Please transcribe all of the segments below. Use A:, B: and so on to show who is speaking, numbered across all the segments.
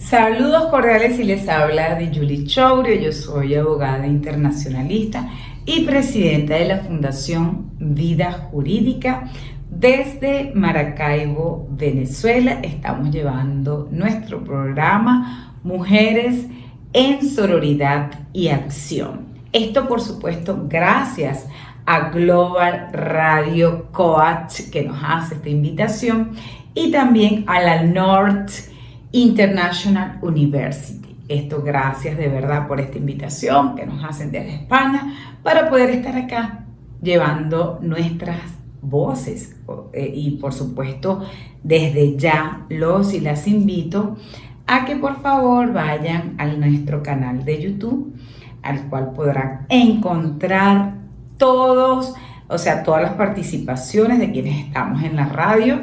A: Saludos cordiales y les habla de Julie Chourio. Yo soy abogada internacionalista y presidenta de la Fundación Vida Jurídica. Desde Maracaibo, Venezuela, estamos llevando nuestro programa Mujeres en Sororidad y Acción. Esto, por supuesto, gracias a Global Radio Coach, que nos hace esta invitación, y también a la North International University. Esto gracias de verdad por esta invitación que nos hacen desde España para poder estar acá llevando nuestras voces y por supuesto desde ya los y las invito a que por favor vayan a nuestro canal de YouTube, al cual podrán encontrar todas las participaciones de quienes estamos en la radio.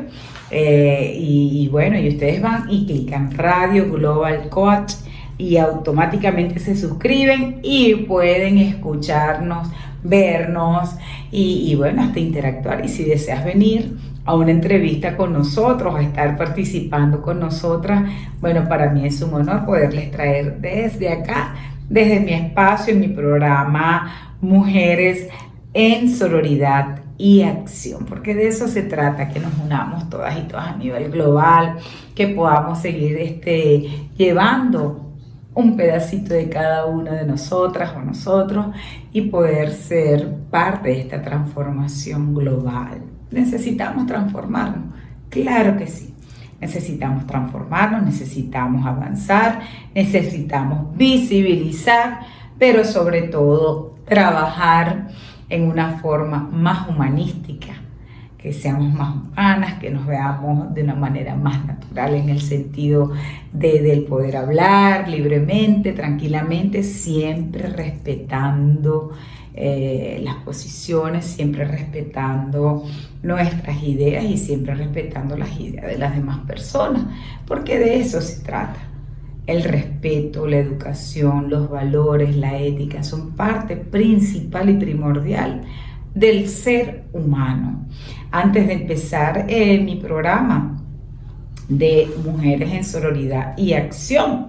A: Y ustedes van y clican Radio Global Coach y automáticamente se suscriben y pueden escucharnos, vernos y hasta interactuar. Y si deseas venir a una entrevista con nosotros, a estar participando con nosotras, para mí es un honor poderles traer desde acá, desde mi espacio, en mi programa Mujeres en Sororidad y Acción, porque de eso se trata, que nos unamos todas y todas a nivel global, que podamos seguir llevando un pedacito de cada una de nosotras o nosotros y poder ser parte de esta transformación global. Necesitamos transformarnos, claro que sí. Necesitamos transformarnos, necesitamos avanzar, necesitamos visibilizar, pero sobre todo trabajar en una forma más humanística, que seamos más humanas, que nos veamos de una manera más natural en el sentido del poder hablar libremente, tranquilamente, siempre respetando las posiciones, siempre respetando nuestras ideas y siempre respetando las ideas de las demás personas, porque de eso se trata. El respeto, la educación, los valores, la ética son parte principal y primordial del ser humano. Antes de empezar mi programa de Mujeres en Sororidad y Acción,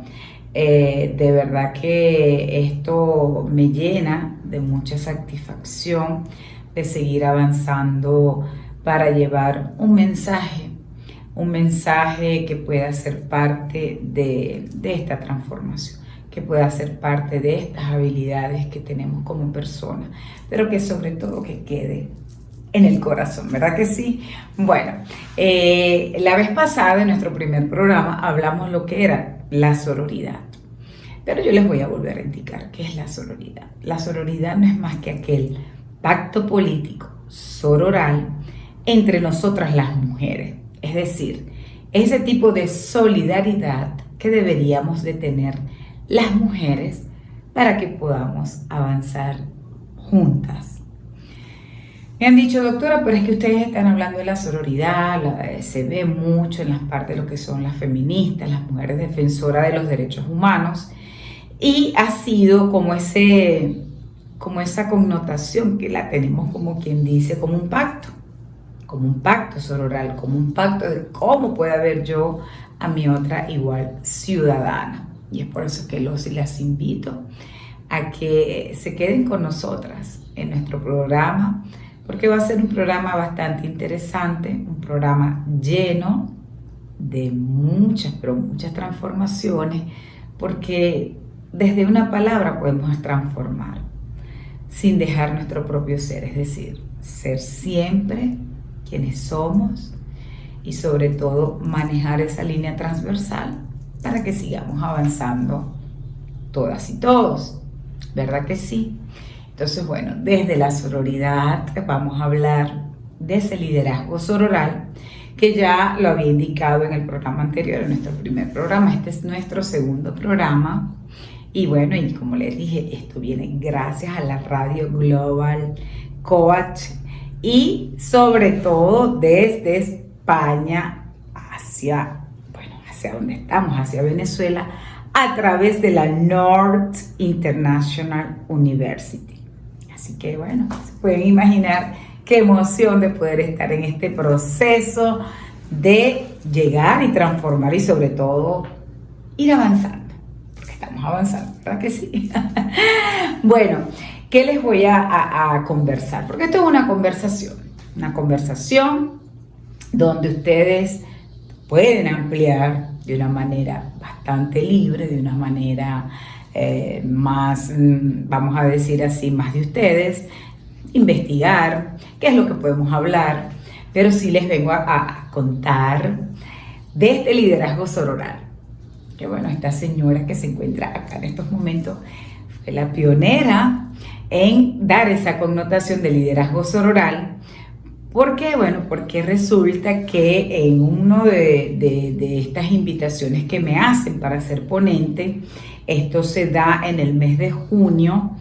A: de verdad que esto me llena de mucha satisfacción de seguir avanzando para llevar un mensaje que pueda ser parte de esta transformación, que pueda ser parte de estas habilidades que tenemos como personas, pero que sobre todo que quede en el corazón, ¿verdad que sí? La vez pasada en nuestro primer programa hablamos lo que era la sororidad, pero yo les voy a volver a indicar qué es la sororidad. La sororidad no es más que aquel pacto político sororal entre nosotras las mujeres. Es decir, ese tipo de solidaridad que deberíamos de tener las mujeres para que podamos avanzar juntas. Me han dicho, doctora, pero es que ustedes están hablando de la sororidad, se ve mucho en las partes de lo que son las feministas, las mujeres defensoras de los derechos humanos, y ha sido como esa connotación que la tenemos como quien dice, como un pacto sororal, como un pacto de cómo pueda ver yo a mi otra igual ciudadana. Y es por eso que los y las invito a que se queden con nosotras en nuestro programa, porque va a ser un programa bastante interesante, un programa lleno de muchas transformaciones, porque desde una palabra podemos transformar sin dejar nuestro propio ser, es decir, ser siempre quienes somos y sobre todo manejar esa línea transversal para que sigamos avanzando todas y todos, ¿verdad que sí? Entonces, desde la sororidad vamos a hablar de ese liderazgo sororal que ya lo había indicado en el programa anterior, en nuestro primer programa. Este es nuestro segundo programa y como les dije, esto viene gracias a la Radio Global Coach y sobre todo desde España hacia donde estamos, hacia Venezuela, a través de la North International University. Así que se pueden imaginar qué emoción de poder estar en este proceso de llegar y transformar y sobre todo ir avanzando, porque estamos avanzando, ¿verdad que sí? Bueno, ¿qué les voy a conversar? Porque esto es una conversación donde ustedes pueden ampliar de una manera bastante libre, de una manera más, vamos a decir así, más de ustedes, investigar qué es lo que podemos hablar, pero sí les vengo a contar de este liderazgo sororal. Que bueno, esta señora que se encuentra acá en estos momentos fue la pionera en dar esa connotación de liderazgo sororal. ¿Por qué? Bueno, porque resulta que en una de estas invitaciones que me hacen para ser ponente, esto se da en el mes de junio,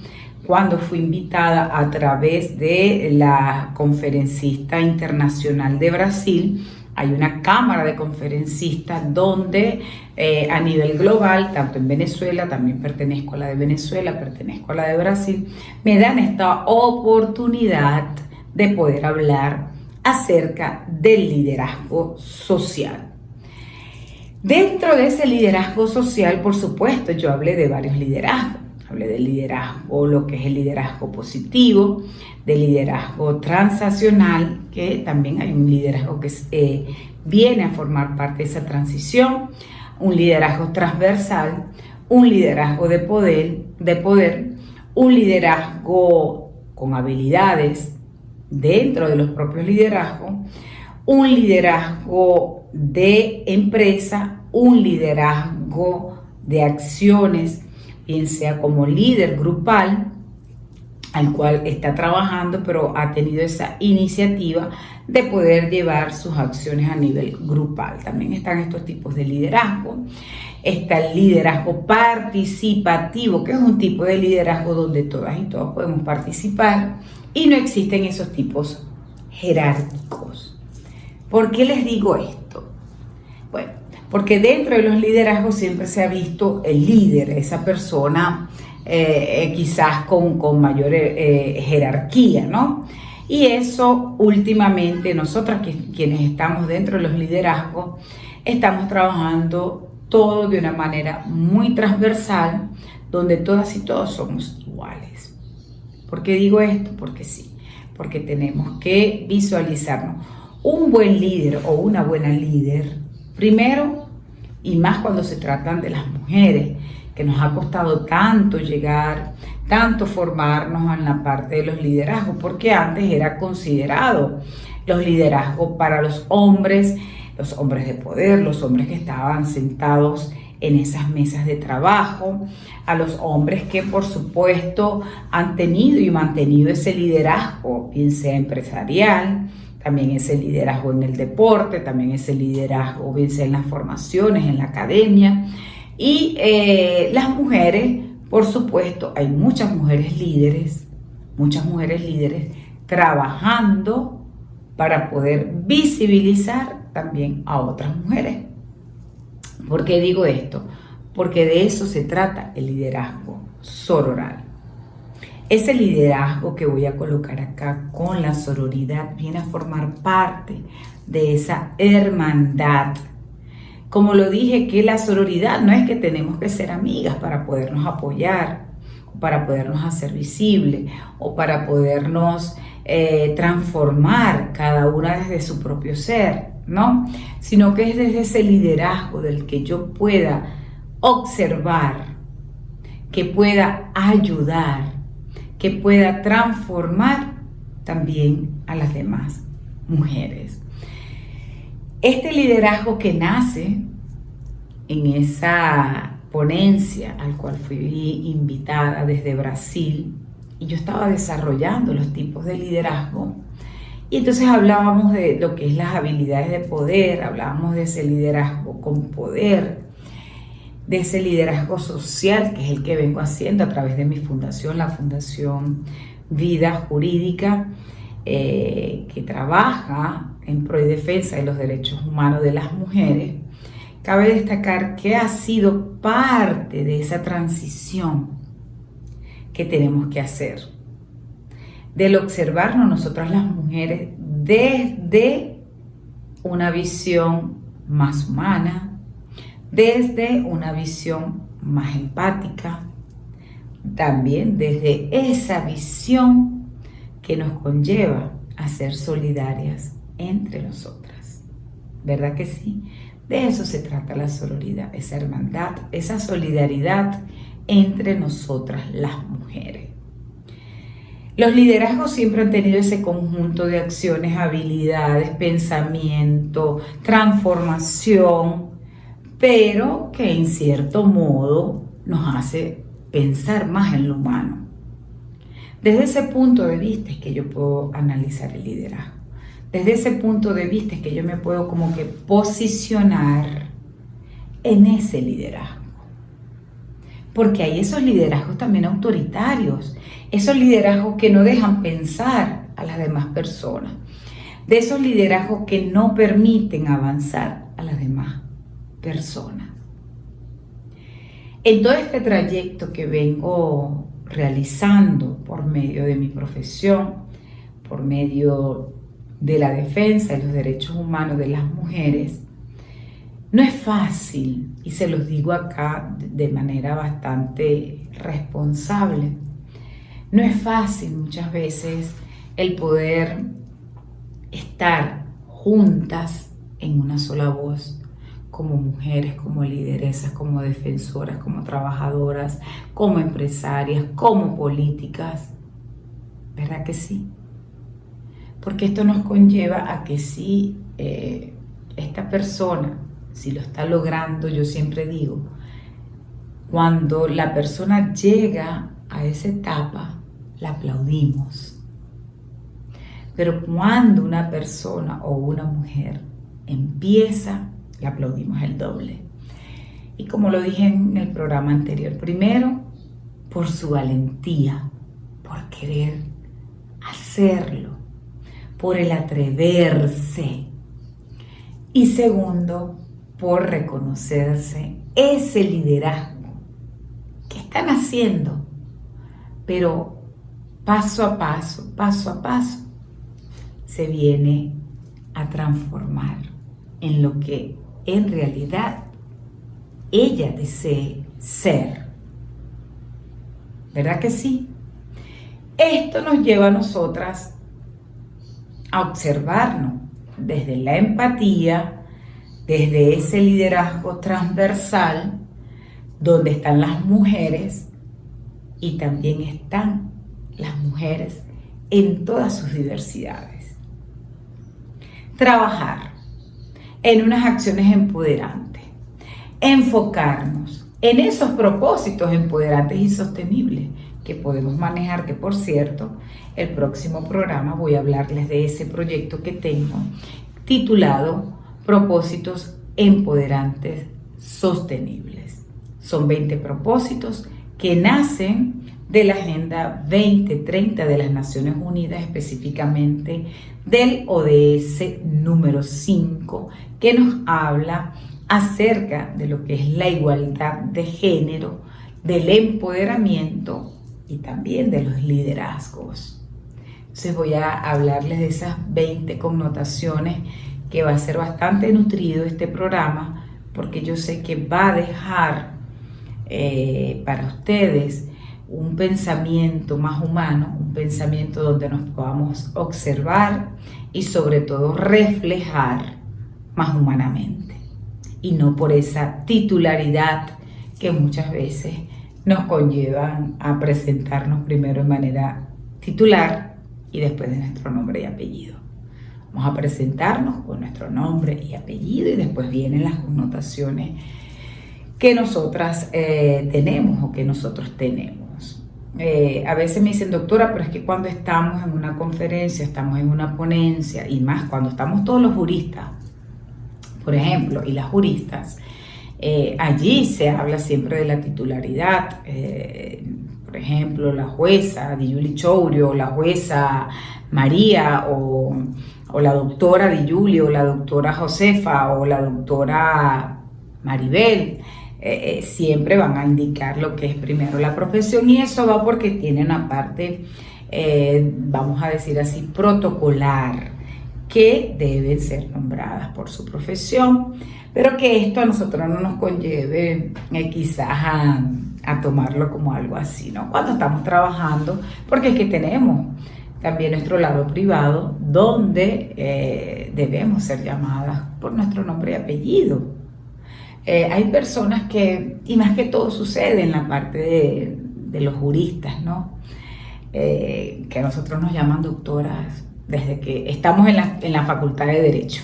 A: cuando fui invitada a través de la conferencista internacional de Brasil. Hay una cámara de conferencistas donde a nivel global, tanto en Venezuela, también pertenezco a la de Venezuela, pertenezco a la de Brasil, me dan esta oportunidad de poder hablar acerca del liderazgo social. Dentro de ese liderazgo social, por supuesto, yo hablé de varios liderazgos. Hablé del liderazgo, lo que es el liderazgo positivo, del liderazgo transaccional, que también hay un liderazgo que viene a formar parte de esa transición, un liderazgo transversal, un liderazgo de poder, un liderazgo con habilidades dentro de los propios liderazgos, un liderazgo de empresa, un liderazgo de acciones, bien sea como líder grupal, al cual está trabajando, pero ha tenido esa iniciativa de poder llevar sus acciones a nivel grupal. También están estos tipos de liderazgo. Está el liderazgo participativo, que es un tipo de liderazgo donde todas y todos podemos participar, y no existen esos tipos jerárquicos. ¿Por qué les digo esto? Bueno, porque dentro de los liderazgos siempre se ha visto el líder, esa persona quizás con mayor jerarquía, ¿no? Y eso últimamente nosotras quienes estamos dentro de los liderazgos, estamos trabajando todo de una manera muy transversal, donde todas y todos somos iguales. ¿Por qué digo esto? Porque sí, porque tenemos que visualizarnos. Un buen líder o una buena líder, primero, y más cuando se tratan de las mujeres, que nos ha costado tanto llegar, tanto formarnos en la parte de los liderazgos, porque antes era considerado los liderazgos para los hombres de poder, los hombres que estaban sentados en esas mesas de trabajo, a los hombres que por supuesto han tenido y mantenido ese liderazgo, bien sea empresarial, también ese liderazgo en el deporte, también ese liderazgo, bien sea en las formaciones, en la academia. Y las mujeres, por supuesto, hay muchas mujeres líderes trabajando para poder visibilizar también a otras mujeres. ¿Por qué digo esto? Porque de eso se trata el liderazgo sororal. Ese liderazgo que voy a colocar acá con la sororidad viene a formar parte de esa hermandad. Como lo dije, que la sororidad no es que tenemos que ser amigas para podernos apoyar, para podernos hacer visible o para podernos transformar cada una desde su propio ser, ¿no? Sino que es desde ese liderazgo del que yo pueda observar, que pueda ayudar, que pueda transformar también a las demás mujeres. Este liderazgo que nace en esa ponencia al cual fui invitada desde Brasil, y yo estaba desarrollando los tipos de liderazgo, y entonces hablábamos de lo que es las habilidades de poder, hablábamos de ese liderazgo con poder, de ese liderazgo social, que es el que vengo haciendo a través de mi fundación, la Fundación Vida Jurídica, que trabaja en pro y defensa de los derechos humanos de las mujeres. Cabe destacar que ha sido parte de esa transición que tenemos que hacer, del observarnos nosotras las mujeres desde una visión más humana, desde una visión más empática, también desde esa visión que nos conlleva a ser solidarias entre nosotras. ¿Verdad que sí? De eso se trata la sororidad, esa hermandad, esa solidaridad entre nosotras las mujeres. Los liderazgos siempre han tenido ese conjunto de acciones, habilidades, pensamiento, transformación, pero que en cierto modo nos hace pensar más en lo humano. Desde ese punto de vista es que yo puedo analizar el liderazgo. Desde ese punto de vista es que yo me puedo como que posicionar en ese liderazgo. Porque hay esos liderazgos también autoritarios, esos liderazgos que no dejan pensar a las demás personas, de esos liderazgos que no permiten avanzar a las demás personas. En todo este trayecto que vengo realizando por medio de mi profesión, por medio de la defensa de los derechos humanos de las mujeres, no es fácil, y se los digo acá de manera bastante responsable, no es fácil muchas veces el poder estar juntas en una sola voz, como mujeres, como lideresas, como defensoras, como trabajadoras, como empresarias, como políticas. ¿Verdad que sí? Porque esto nos conlleva a que si esta persona, si lo está logrando, yo siempre digo, cuando la persona llega a esa etapa, la aplaudimos. Pero cuando una persona o una mujer empieza, la aplaudimos el doble. Y como lo dije en el programa anterior, primero, por su valentía, por querer hacerlo, por el atreverse. Y segundo, por reconocerse ese liderazgo que están haciendo, pero paso a paso, se viene a transformar en lo que en realidad ella desee ser. ¿Verdad que sí? Esto nos lleva a nosotras a observarnos desde la empatía, desde ese liderazgo transversal, donde están las mujeres y también están las mujeres en todas sus diversidades. Trabajar en unas acciones empoderantes, enfocarnos en esos propósitos empoderantes y sostenibles que podemos manejar, que por cierto, el próximo programa voy a hablarles de ese proyecto que tengo titulado Propósitos Empoderantes Sostenibles. Son 20 propósitos que nacen de la Agenda 2030 de las Naciones Unidas, específicamente del ODS número 5, que nos habla acerca de lo que es la igualdad de género, del empoderamiento y también de los liderazgos. Entonces voy a hablarles de esas 20 connotaciones, que va a ser bastante nutrido este programa, porque yo sé que va a dejar para ustedes un pensamiento más humano, un pensamiento donde nos podamos observar y sobre todo reflejar más humanamente, y no por esa titularidad que muchas veces nos conllevan a presentarnos primero de manera titular y después de nuestro nombre y apellido. Vamos a presentarnos con nuestro nombre y apellido y después vienen las connotaciones que nosotras tenemos o que nosotros tenemos. A veces me dicen, doctora, pero es que cuando estamos en una conferencia, estamos en una ponencia, y más cuando estamos todos los juristas, por ejemplo, y las juristas, allí se habla siempre de la titularidad. Por ejemplo, la jueza Dijuli Chourio, o la jueza María, o la doctora Dijuli, o la doctora Josefa, o la doctora Maribel. Siempre van a indicar lo que es primero la profesión, y eso va porque tienen una parte, vamos a decir así, protocolar, que deben ser nombradas por su profesión. pero que esto a nosotros no nos conlleve quizás a tomarlo como algo así, ¿no? Cuando estamos trabajando, porque es que tenemos también nuestro lado privado donde debemos ser llamadas por nuestro nombre y apellido. Hay personas que, y más que todo sucede en la parte de los juristas, ¿no? Que a nosotros nos llaman doctoras desde que estamos en la facultad de Derecho.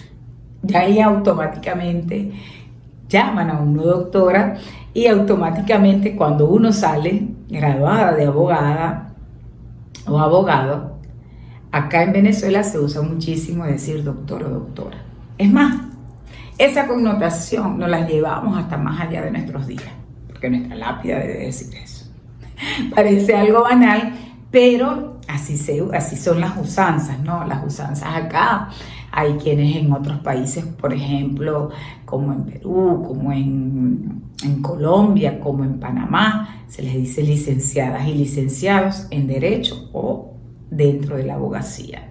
A: Ya ahí automáticamente llaman a uno doctora y automáticamente cuando uno sale graduada de abogada o abogado, acá en Venezuela se usa muchísimo decir doctor o doctora. Es más, esa connotación nos la llevamos hasta más allá de nuestros días, porque nuestra lápida debe decir eso. Parece algo banal, pero así son las usanzas, ¿no? Las usanzas acá. Hay quienes en otros países, por ejemplo, como en Perú, como en Colombia, como en Panamá, se les dice licenciadas y licenciados en Derecho o dentro de la abogacía.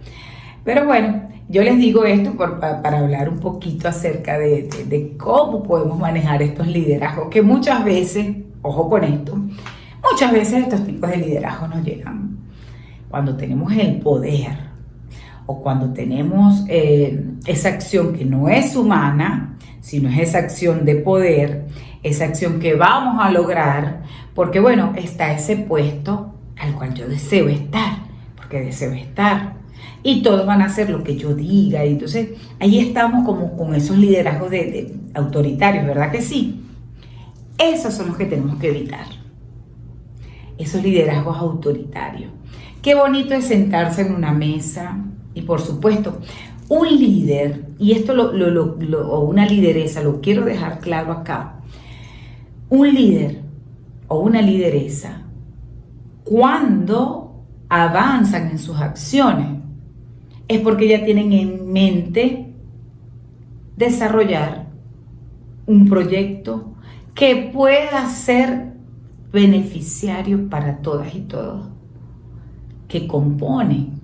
A: Pero bueno, yo les digo esto para hablar un poquito acerca de cómo podemos manejar estos liderazgos, que muchas veces, ojo con esto, muchas veces estos tipos de liderazgos nos llegan cuando tenemos el poder o cuando tenemos esa acción que no es humana, sino es esa acción de poder, esa acción que vamos a lograr, porque bueno, está ese puesto al cual yo deseo estar, porque deseo estar, y todos van a hacer lo que yo diga, y entonces ahí estamos como con esos liderazgos de autoritarios, ¿verdad que sí? Esos son los que tenemos que evitar, esos liderazgos autoritarios. Qué bonito es sentarse en una mesa. Y por supuesto, un líder, y esto o una lideresa, lo quiero dejar claro acá, un líder o una lideresa, cuando avanzan en sus acciones, es porque ya tienen en mente desarrollar un proyecto que pueda ser beneficiario para todas y todos que componen,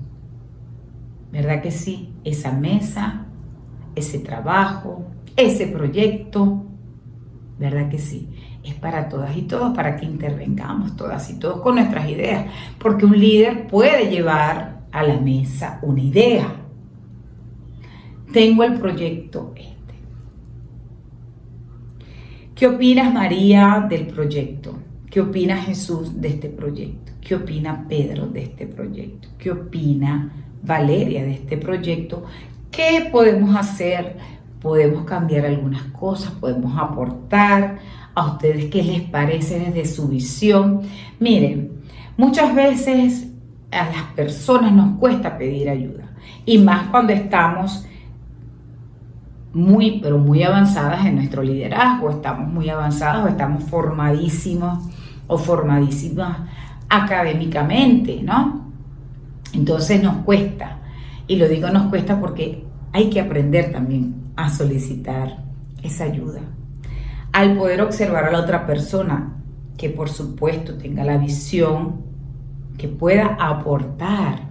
A: ¿verdad que sí? Esa mesa, ese trabajo, ese proyecto, ¿verdad que sí? Es para todas y todos, para que intervengamos todas y todos con nuestras ideas, porque un líder puede llevar a la mesa una idea. Tengo el proyecto este. ¿Qué opinas, María, del proyecto? ¿Qué opina Jesús de este proyecto? ¿Qué opina Pedro de este proyecto? ¿Qué opina Valeria de este proyecto? ¿Qué podemos hacer? Podemos cambiar algunas cosas, podemos aportar a ustedes qué les parece desde su visión. Miren, muchas veces a las personas nos cuesta pedir ayuda, y más cuando estamos pero muy avanzadas en nuestro liderazgo, estamos muy avanzadas o estamos formadísimos o formadísimas académicamente, ¿no? Entonces nos cuesta, y lo digo nos cuesta porque hay que aprender también a solicitar esa ayuda. Al poder observar a la otra persona, que por supuesto tenga la visión, que pueda aportar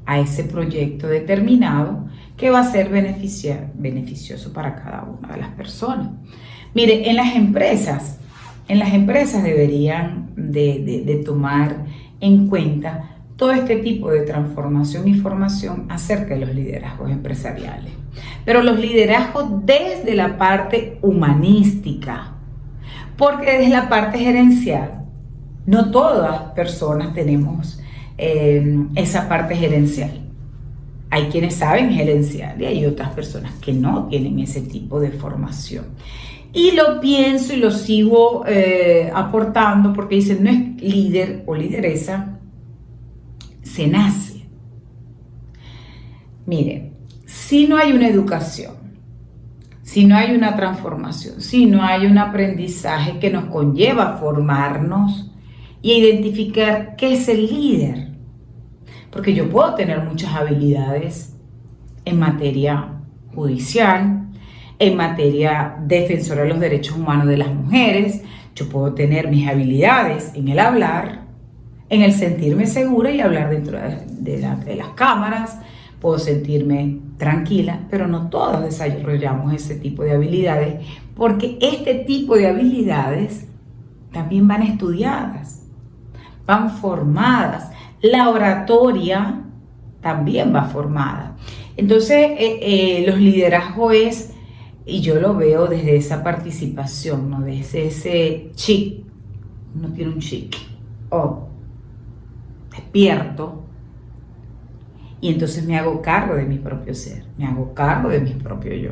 A: a ese proyecto determinado que va a ser beneficioso para cada una de las personas. Mire, en las empresas deberían de tomar en cuenta todo este tipo de transformación y formación acerca de los liderazgos empresariales. Pero los liderazgos desde la parte humanística, porque desde la parte gerencial, no todas las personas tenemos esa parte gerencial. Hay quienes saben gerenciar y hay otras personas que no tienen ese tipo de formación. Y lo pienso y lo sigo aportando porque dicen, no es líder o lideresa, se nace. Mire, si no hay una educación, si no hay una transformación, si no hay un aprendizaje que nos conlleva a formarnos y a identificar qué es el líder, porque yo puedo tener muchas habilidades en materia judicial, en materia defensora de los derechos humanos de las mujeres, yo puedo tener mis habilidades en el hablar, en el sentirme segura y hablar delante de las cámaras, puedo sentirme tranquila, pero no todos desarrollamos ese tipo de habilidades, porque este tipo de habilidades también van estudiadas, van formadas. La oratoria también va formada. Entonces, los liderazgos es, y yo lo veo desde esa participación, ¿no? Desde ese chic, uno tiene un chic, despierto, y entonces me hago cargo de mi propio ser, me hago cargo de mi propio yo,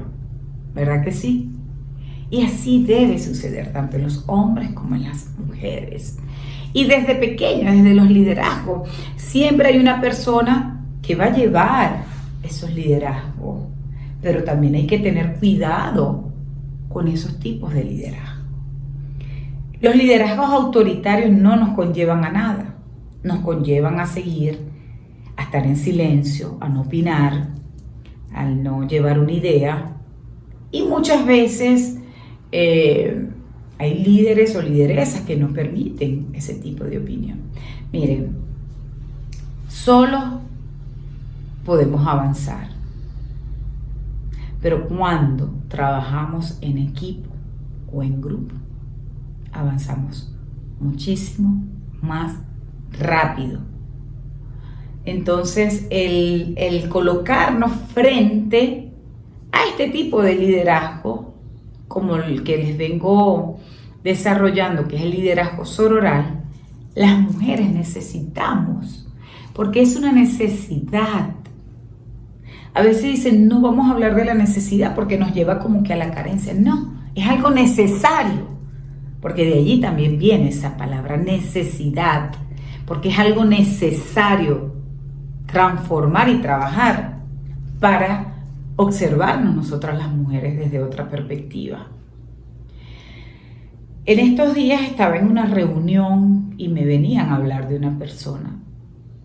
A: ¿verdad que sí? Y así debe suceder tanto en los hombres como en las mujeres. Y desde pequeño, desde los liderazgos, siempre hay una persona que va a llevar esos liderazgos, pero también hay que tener cuidado con esos tipos de liderazgo. Los liderazgos autoritarios no nos conllevan a nada, nos conllevan a seguir, a estar en silencio, a no opinar, a no llevar una idea, y muchas veces hay líderes o lideresas que no permiten ese tipo de opinión. Miren, solo podemos avanzar, pero cuando trabajamos en equipo o en grupo, avanzamos muchísimo más rápido. Entonces, el colocarnos frente a este tipo de liderazgo, como el que les vengo desarrollando, que es el liderazgo sororal, las mujeres necesitamos, porque es una necesidad. A veces dicen, no vamos a hablar de la necesidad porque nos lleva como que a la carencia. No, es algo necesario, porque de allí también viene esa palabra necesidad, porque es algo necesario transformar y trabajar para observarnos nosotras las mujeres desde otra perspectiva. En estos días estaba en una reunión y me venían a hablar de una persona,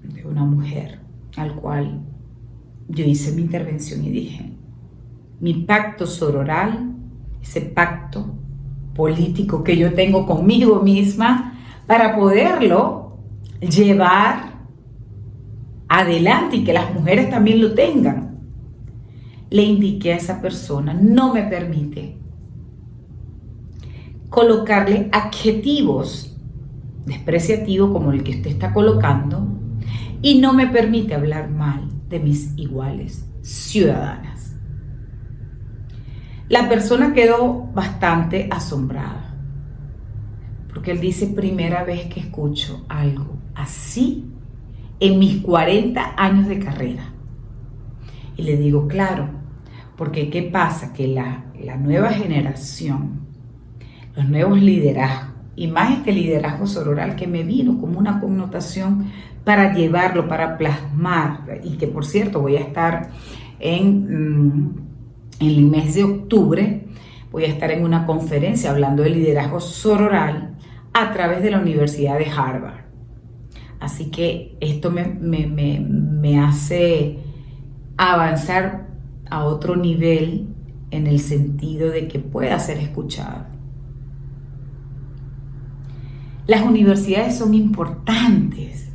A: de una mujer, al cual yo hice mi intervención y dije, mi pacto sororal, ese pacto político que yo tengo conmigo misma para poderlo llevar adelante y que las mujeres también lo tengan. Le indiqué a esa persona, no me permite colocarle adjetivos despreciativos como el que usted está colocando y no me permite hablar mal de mis iguales ciudadanas. La persona quedó bastante asombrada porque él dice, primera vez que escucho algo así en mis 40 años de carrera. Y le digo, claro, porque ¿qué pasa? Que la nueva generación, los nuevos liderazgos, y más este liderazgo sororal que me vino como una connotación para llevarlo, para plasmar, y que por cierto voy a estar en el mes de octubre, voy a estar en una conferencia hablando de liderazgo sororal a través de la Universidad de Harvard. Así que esto me hace avanzar a otro nivel en el sentido de que pueda ser escuchado. Las universidades son importantes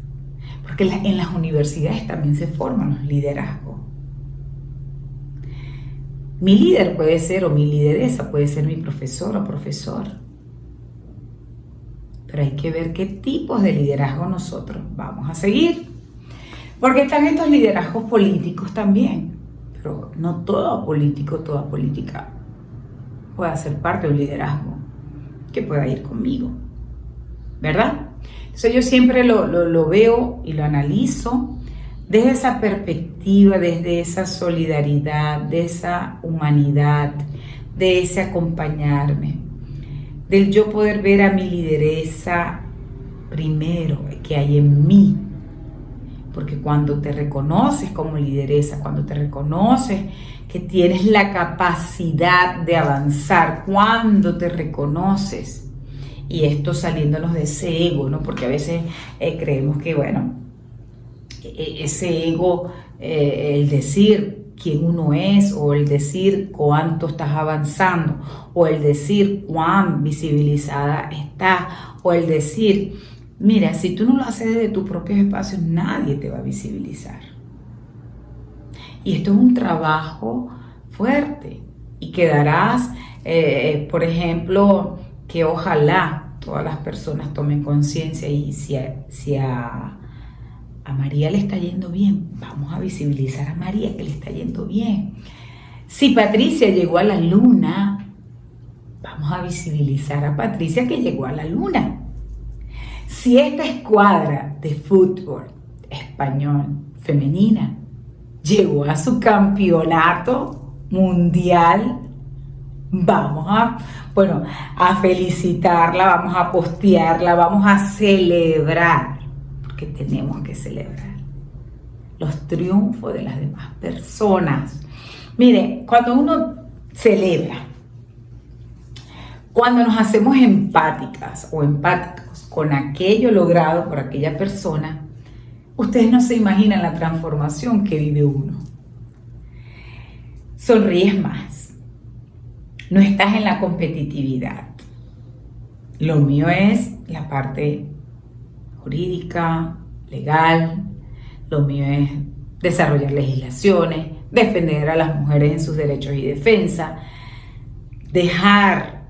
A: porque en las universidades también se forman los liderazgos. Mi líder puede ser, o mi lideresa puede ser mi profesor o profesor. Pero hay que ver qué tipos de liderazgo nosotros vamos a seguir. Porque están estos liderazgos políticos también. Pero no todo político, toda política puede ser parte de un liderazgo que pueda ir conmigo, ¿verdad? Entonces yo siempre lo veo y lo analizo desde esa perspectiva, desde esa solidaridad, de esa humanidad, de ese acompañarme, del yo poder ver a mi lideresa primero que hay en mí. Porque cuando te reconoces como lideresa, cuando te reconoces que tienes la capacidad de avanzar, cuando te reconoces, y esto saliéndonos de ese ego, ¿no? Porque a veces creemos que, bueno, ese ego, el decir quién uno es, o el decir cuánto estás avanzando, o el decir cuán visibilizada estás, o el decir, mira, si tú no lo haces desde tus propios espacios, nadie te va a visibilizar. Y esto es un trabajo fuerte y quedarás, por ejemplo, que ojalá todas las personas tomen conciencia y si a María le está yendo bien, vamos a visibilizar a María que le está yendo bien. Si Patricia llegó a la luna, vamos a visibilizar a Patricia que llegó a la luna. Si esta escuadra de fútbol español femenina llegó a su campeonato mundial, vamos a felicitarla, vamos a postearla, vamos a celebrar, porque tenemos que celebrar los triunfos de las demás personas. Mire, cuando uno celebra, cuando nos hacemos empáticas o empáticos con aquello logrado por aquella persona, ustedes no se imaginan la transformación que vive uno. Sonríes más. No estás en la competitividad. Lo mío es la parte jurídica, legal. Lo mío es desarrollar legislaciones, defender a las mujeres en sus derechos y defensa, dejar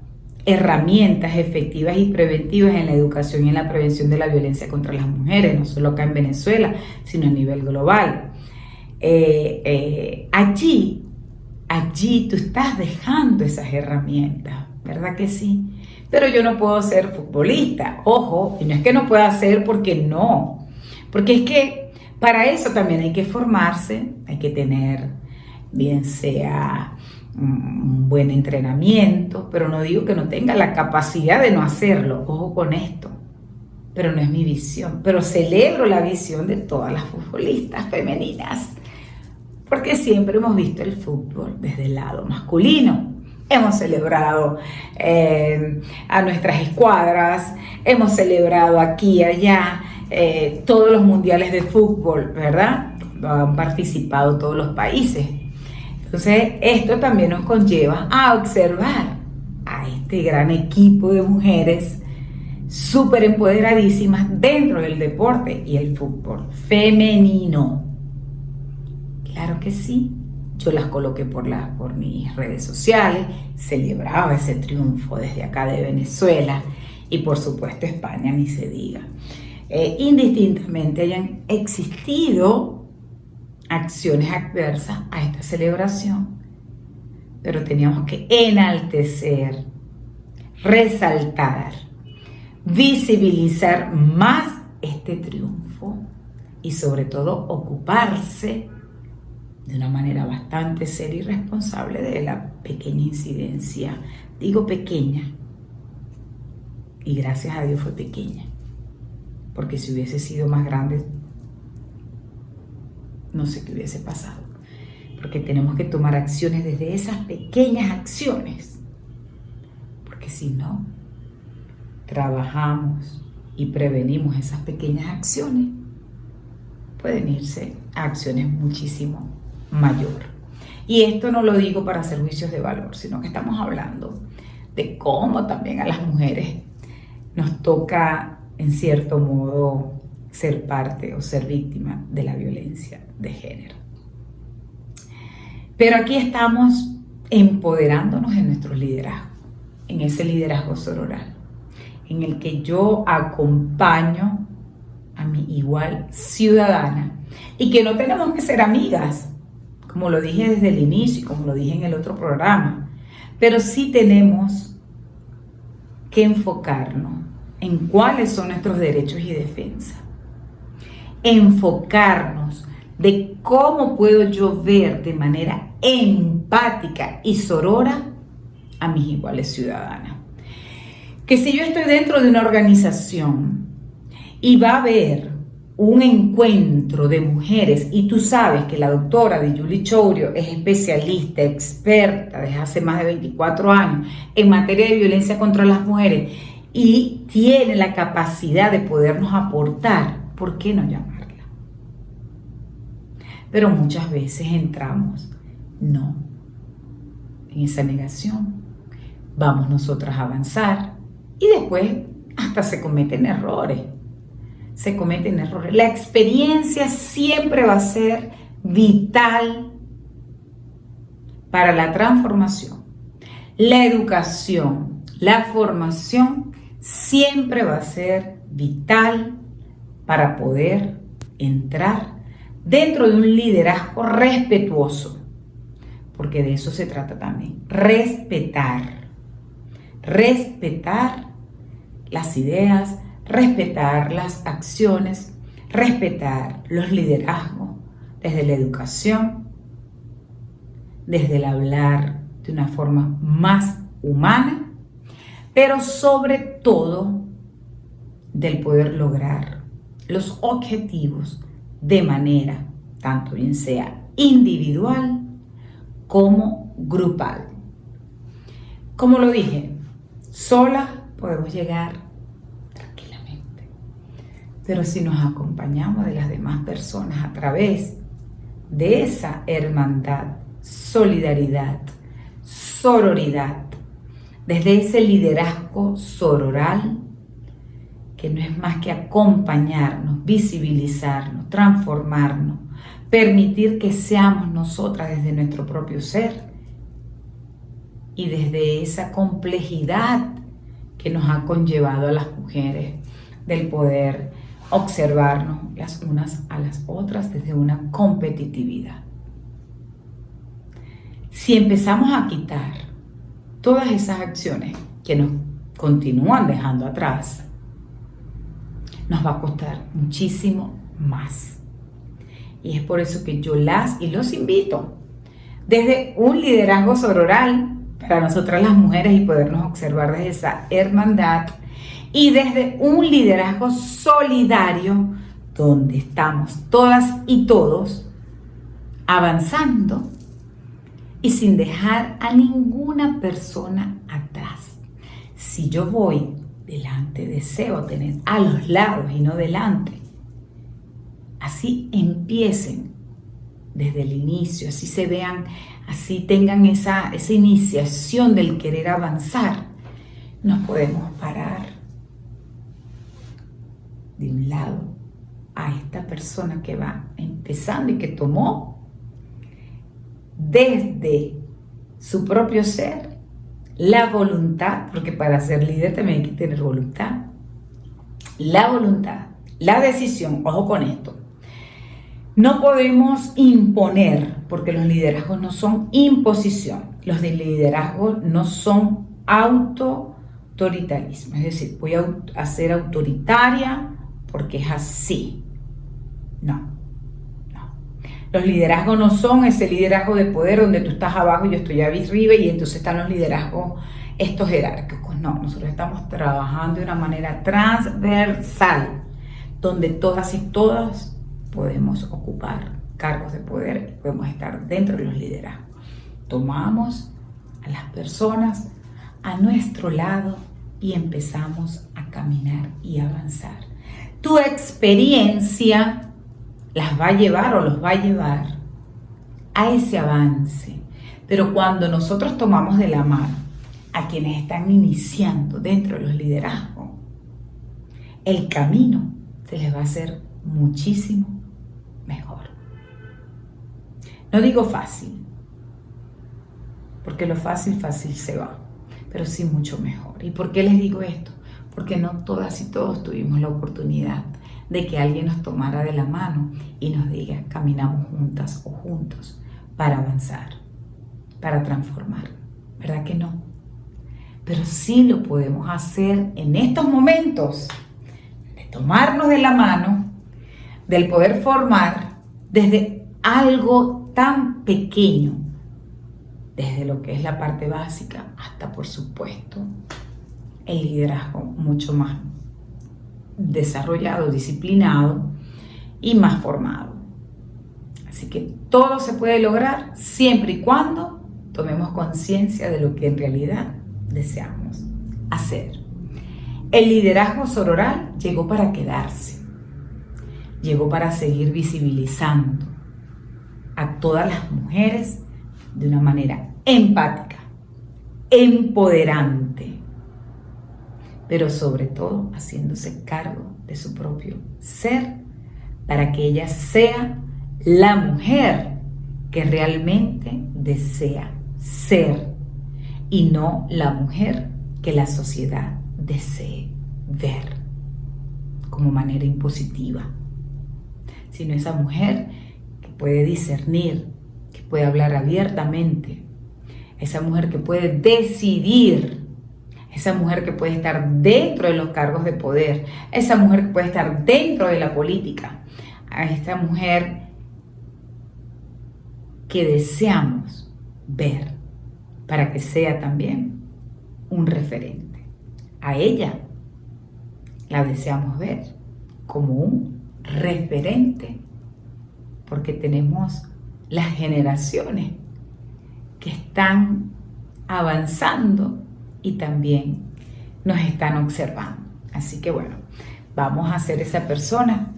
A: herramientas efectivas y preventivas en la educación y en la prevención de la violencia contra las mujeres, no solo acá en Venezuela, sino a nivel global. Allí tú estás dejando esas herramientas, ¿verdad que sí? Pero yo no puedo ser futbolista, ojo, y no es que no pueda ser porque no, porque es que para eso también hay que formarse, hay que tener, bien sea un buen entrenamiento, pero no digo que no tenga la capacidad de no hacerlo, ojo con esto, pero no es mi visión, pero celebro la visión de todas las futbolistas femeninas, porque siempre hemos visto el fútbol desde el lado masculino. Hemos celebrado a nuestras escuadras, hemos celebrado aquí y allá todos los mundiales de fútbol, ¿verdad? Han participado todos los países. Entonces, esto también nos conlleva a observar a este gran equipo de mujeres súper empoderadísimas dentro del deporte y el fútbol femenino. Claro que sí, yo las coloqué por mis redes sociales, celebraba ese triunfo desde acá de Venezuela y por supuesto España ni se diga. Indistintamente hayan existido acciones adversas a esta celebración, pero teníamos que enaltecer, resaltar, visibilizar más este triunfo y sobre todo ocuparse de una manera bastante seria y responsable de la pequeña incidencia. Digo pequeña, y gracias a Dios fue pequeña, porque si hubiese sido más grande, no sé qué hubiese pasado, porque tenemos que tomar acciones desde esas pequeñas acciones, porque si no, trabajamos y prevenimos esas pequeñas acciones, pueden irse a acciones muchísimo mayor. Y esto no lo digo para hacer juicios de valor, sino que estamos hablando de cómo también a las mujeres nos toca, en cierto modo, ser parte o ser víctima de la violencia de género. Pero aquí estamos empoderándonos en nuestro liderazgo, en ese liderazgo sororal, en el que yo acompaño a mi igual ciudadana y que no tenemos que ser amigas, como lo dije desde el inicio y como lo dije en el otro programa, pero sí tenemos que enfocarnos en cuáles son nuestros derechos y defensa, enfocarnos de cómo puedo yo ver de manera empática y sorora a mis iguales ciudadanas. Que si yo estoy dentro de una organización y va a haber un encuentro de mujeres, y tú sabes que la doctora Dijuli Chourio es especialista, experta desde hace más de 24 años en materia de violencia contra las mujeres y tiene la capacidad de podernos aportar, ¿por qué no llamarla? Pero muchas veces entramos, no, en esa negación. Vamos nosotras a avanzar y después hasta se cometen errores. La experiencia siempre va a ser vital para la transformación, la educación, la formación siempre va a ser vital para poder entrar dentro de un liderazgo respetuoso, porque de eso se trata también, respetar las ideas, respetar las acciones, respetar los liderazgos desde la educación, desde el hablar de una forma más humana, pero sobre todo del poder lograr los objetivos de manera tanto bien sea individual como grupal. Como lo dije, solas podemos llegar tranquilamente, pero si nos acompañamos de las demás personas a través de esa hermandad, solidaridad, sororidad, desde ese liderazgo sororal, que no es más que acompañarnos, visibilizarnos, transformarnos, permitir que seamos nosotras desde nuestro propio ser y desde esa complejidad que nos ha conllevado a las mujeres del poder observarnos las unas a las otras desde una competitividad. Si empezamos a quitar todas esas acciones que nos continúan dejando atrás, nos va a costar muchísimo más. Y es por eso que yo las y los invito desde un liderazgo sororal para nosotras las mujeres y podernos observar desde esa hermandad y desde un liderazgo solidario donde estamos todas y todos avanzando y sin dejar a ninguna persona atrás. Si yo voy delante, deseo tener a los lados y no delante. Así empiecen desde el inicio, así se vean, así tengan esa iniciación del querer avanzar. Nos podemos parar de un lado a esta persona que va empezando y que tomó desde su propio ser la voluntad, porque para ser líder también hay que tener voluntad, la decisión, ojo con esto. No podemos imponer, porque los liderazgos no son imposición, los de liderazgo no son autoritarismo, es decir, voy a ser autoritaria porque es así. No. Los liderazgos no son ese liderazgo de poder donde tú estás abajo y yo estoy arriba y entonces están los liderazgos estos jerárquicos. No, nosotros estamos trabajando de una manera transversal, donde todas y todas podemos ocupar cargos de poder y podemos estar dentro de los liderazgos. Tomamos a las personas a nuestro lado y empezamos a caminar y avanzar. Tu experiencia las va a llevar o los va a llevar a ese avance. Pero cuando nosotros tomamos de la mano a quienes están iniciando dentro de los liderazgos, el camino se les va a hacer muchísimo mejor. No digo fácil, porque lo fácil se va, pero sí mucho mejor. ¿Y por qué les digo esto? Porque no todas y todos tuvimos la oportunidad de que alguien nos tomara de la mano y nos diga, caminamos juntas o juntos para avanzar, para transformar. ¿Verdad que no? Pero sí lo podemos hacer en estos momentos de tomarnos de la mano, del poder formar desde algo tan pequeño, desde lo que es la parte básica hasta, por supuesto, el liderazgo mucho más desarrollado, disciplinado y más formado. Así que todo se puede lograr siempre y cuando tomemos conciencia de lo que en realidad deseamos hacer. El liderazgo sororal llegó para quedarse, llegó para seguir visibilizando a todas las mujeres de una manera empática, empoderante, pero sobre todo haciéndose cargo de su propio ser para que ella sea la mujer que realmente desea ser y no la mujer que la sociedad desee ver como manera impositiva, sino esa mujer que puede discernir, que puede hablar abiertamente, esa mujer que puede decidir, esa mujer que puede estar dentro de los cargos de poder, esa mujer que puede estar dentro de la política, a esta mujer que deseamos ver para que sea también un referente. A ella la deseamos ver como un referente porque tenemos las generaciones que están avanzando y también nos están observando. Así que bueno, vamos a ser esa persona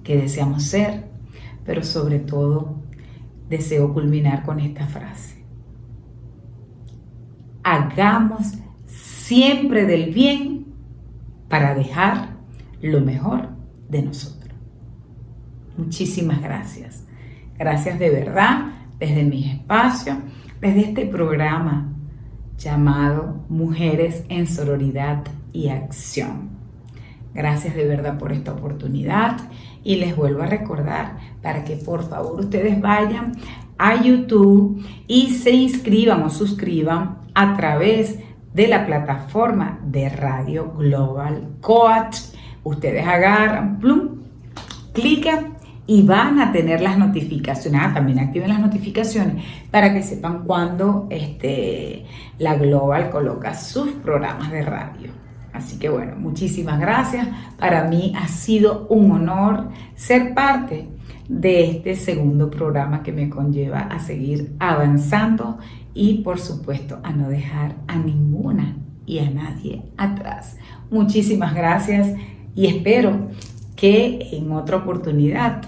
A: que deseamos ser, pero sobre todo deseo culminar con esta frase. Hagamos siempre del bien para dejar lo mejor de nosotros. Muchísimas gracias. Gracias de verdad desde mis espacios, desde este programa llamado Mujeres en Sororidad y Acción. Gracias de verdad por esta oportunidad y les vuelvo a recordar para que por favor ustedes vayan a YouTube y se inscriban o suscriban a través de la plataforma de Radio Global Coach. Ustedes agarran, plum, clican y van a tener las notificaciones. También activen las notificaciones para que sepan cuando la Global coloca sus programas de radio. Así que bueno, muchísimas gracias. Para mí ha sido un honor ser parte de este segundo programa que me conlleva a seguir avanzando y por supuesto a no dejar a ninguna y a nadie atrás. Muchísimas gracias y espero que en otra oportunidad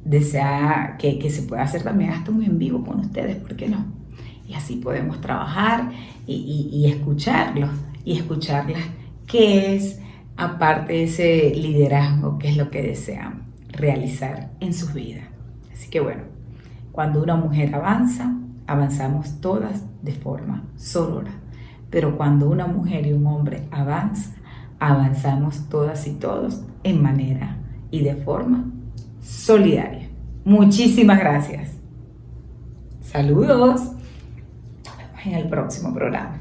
A: desea que se pueda hacer también hasta un en vivo con ustedes, ¿por qué no? Y así podemos trabajar y escucharlos y escucharlas, qué es aparte de ese liderazgo, qué es lo que desean realizar en sus vidas. Así que bueno, cuando una mujer avanza, avanzamos todas de forma sorora, pero cuando una mujer y un hombre avanzan, avanzamos todas y todos en manera y de forma solidaria. Muchísimas gracias. Saludos. Nos vemos en el próximo programa.